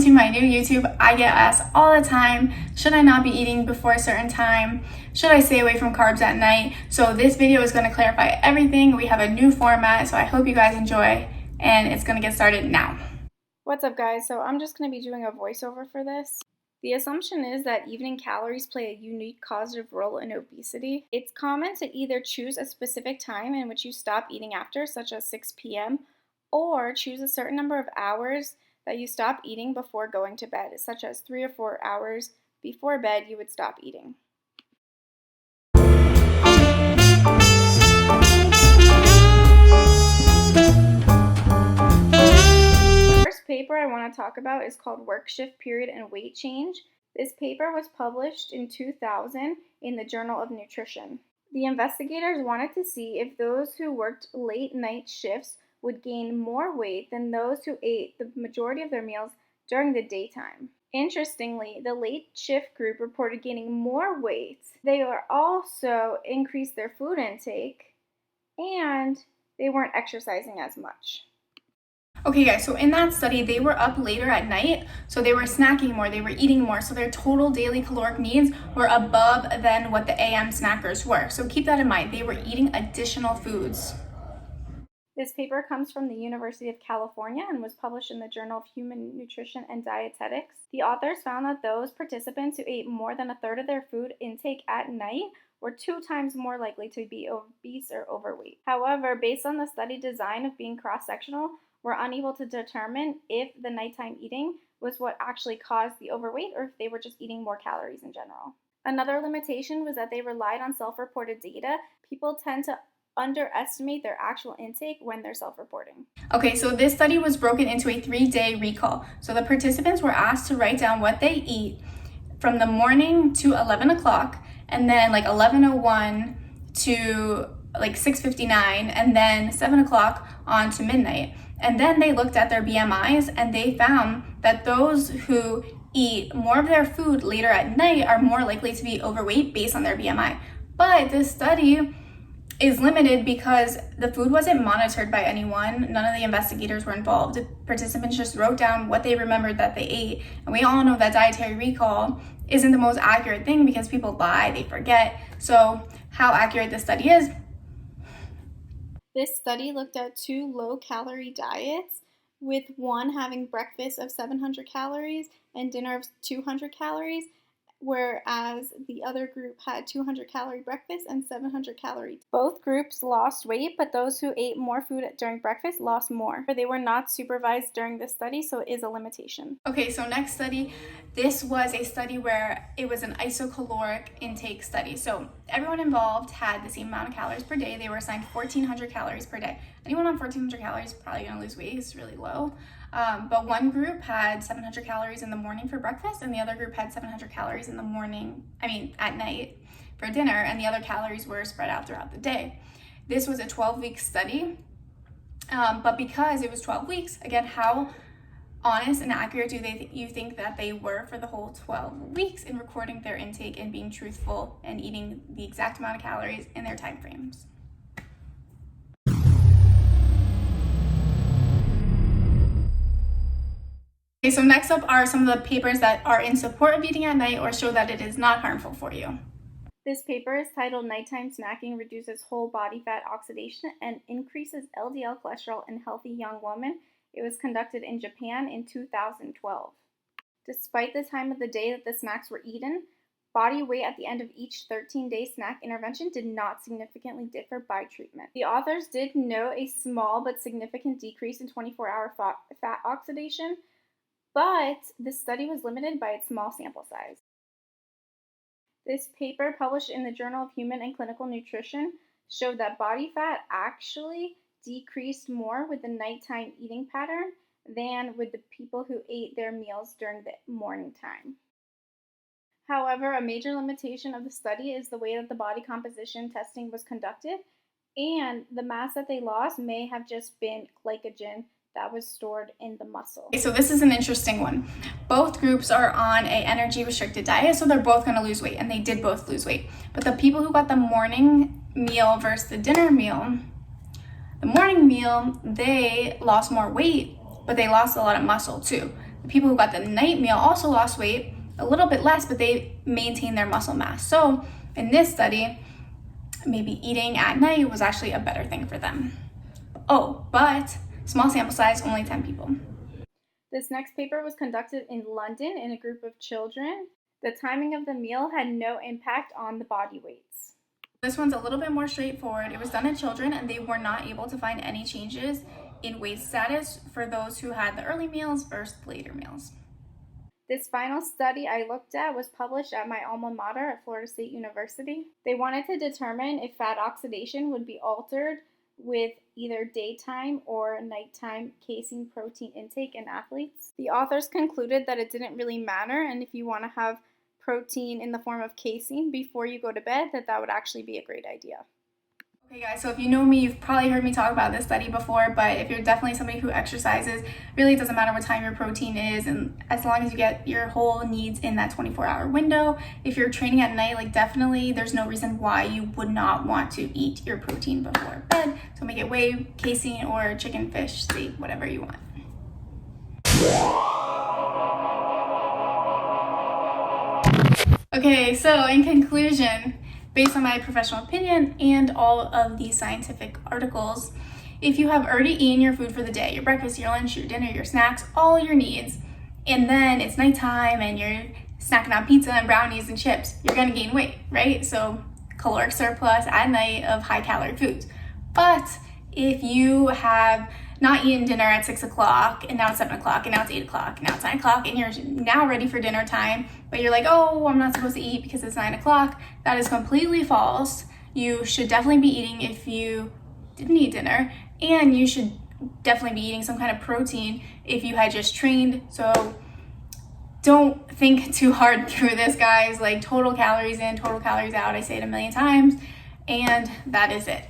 to my new YouTube. I get asked all the time, should I not be eating before a certain time? Should I stay away from carbs at night? So this video is going to clarify everything. We have a new format, so I hope you guys enjoy, and it's going to get started now. What's up, guys? So I'm just going to be doing a voiceover for this. The assumption is that evening calories play a unique causative role in obesity. It's common to either choose a specific time in which you stop eating after, such as 6 p.m., or choose a certain number of hours that you stop eating before going to bed, such as 3 or 4 hours before bed you would stop eating. Paper I want to talk about is called Work Shift Period and Weight Change. This paper was published in 2000 in the Journal of Nutrition. The investigators wanted to see if those who worked late night shifts would gain more weight than those who ate the majority of their meals during the daytime. Interestingly, the late shift group reported gaining more weight. They also increased their food intake, and they weren't exercising as much. Okay guys, so in that study, they were up later at night, so they were snacking more, they were eating more, so their total daily caloric needs were above than what the AM snackers were. So keep that in mind, they were eating additional foods. This paper comes from the University of California and was published in the Journal of Human Nutrition and Dietetics. The authors found that those participants who ate more than a third of their food intake at night were 2 times more likely to be obese or overweight. However, based on the study design of being cross-sectional, we're unable to determine if the nighttime eating was what actually caused the overweight or if they were just eating more calories in general. Another limitation was that they relied on self-reported data. People tend to underestimate their actual intake when they're self-reporting. Okay, so this study was broken into a 3-day recall. So the participants were asked to write down what they eat from the morning to 11 o'clock, and then like 11:01 to like 6:59, and then 7 o'clock on to midnight. And then they looked at their BMIs, and they found that those who eat more of their food later at night are more likely to be overweight based on their BMI. But this study is limited because the food wasn't monitored by anyone. None of the investigators were involved. The participants just wrote down what they remembered that they ate. And we all know that dietary recall isn't the most accurate thing because people lie, they forget. So how accurate this study is? This study looked at 2 low-calorie diets, with one having breakfast of 700 calories and dinner of 200 calories, whereas the other group had 200-calorie breakfast and 700-calorie. Both groups lost weight, but those who ate more food during breakfast lost more. They were not supervised during this study, so it is a limitation. Okay, so next study, this was a study where it was an isocaloric intake study. So everyone involved had the same amount of calories per day. They were assigned 1,400 calories per day. Anyone on 1,400 calories is probably gonna lose weight, it's really low. But one group had 700 calories in the morning for breakfast, and the other group had 700 calories in the morning, at night for dinner, and the other calories were spread out throughout the day. This was a 12-week study, but because it was 12 weeks, again, how honest and accurate do you think that they were for the whole 12 weeks in recording their intake and being truthful and eating the exact amount of calories in their time frames? Okay, so next up are some of the papers that are in support of eating at night or show that it is not harmful for you. This paper is titled Nighttime Snacking Reduces Whole Body Fat Oxidation and Increases LDL Cholesterol in Healthy Young Women. It was conducted in Japan in 2012. Despite the time of the day that the snacks were eaten, body weight at the end of each 13-day snack intervention did not significantly differ by treatment. The authors did note a small but significant decrease in 24-hour fat oxidation, but the study was limited by its small sample size. This paper, published in the Journal of Human and Clinical Nutrition, showed that body fat actually decreased more with the nighttime eating pattern than with the people who ate their meals during the morning time. However, a major limitation of the study is the way that the body composition testing was conducted, and the mass that they lost may have just been glycogen that was stored in the muscle. Okay, so this is an interesting one. Both groups are on a energy restricted diet, so they're both going to lose weight, and they did both lose weight. But the people who got the morning meal versus the dinner meal, the morning meal, they lost more weight, but they lost a lot of muscle too. The people who got the night meal also lost weight, a little bit less, but they maintained their muscle mass. So in this study, maybe eating at night was actually a better thing for them. Oh, but small sample size, only 10 people. This next paper was conducted in London in a group of children. The timing of the meal had no impact on the body weights. This one's a little bit more straightforward. It was done in children and they were not able to find any changes in weight status for those who had the early meals versus later meals. This final study I looked at was published at my alma mater at Florida State University. They wanted to determine if fat oxidation would be altered with either daytime or nighttime casein protein intake in athletes. The authors concluded that it didn't really matter, and if you want to have protein in the form of casein before you go to bed, that would actually be a great idea. Okay guys, so if you know me, you've probably heard me talk about this study before, but if you're definitely somebody who exercises, really it doesn't matter what time your protein is, and as long as you get your whole needs in that 24-hour window. If you're training at night, like definitely there's no reason why you would not want to eat your protein before bed. So make it whey, casein, or chicken, fish, steak, whatever you want. Okay, so in conclusion, based on my professional opinion and all of these scientific articles, if you have already eaten your food for the day, your breakfast, your lunch, your dinner, your snacks, all your needs, and then it's nighttime and you're snacking on pizza and brownies and chips, you're gonna gain weight, right? So caloric surplus at night of high calorie foods. But if you have not eaten dinner at 6 o'clock and now it's 7 o'clock and now it's 8 o'clock and now it's 9 o'clock and you're now ready for dinner time, but you're like, oh, I'm not supposed to eat because it's 9 o'clock, that is completely false. You should definitely be eating if you didn't eat dinner, and you should definitely be eating some kind of protein if you had just trained. So don't think too hard through this, guys. Like total calories in, total calories out. I say it a million times, and that is it.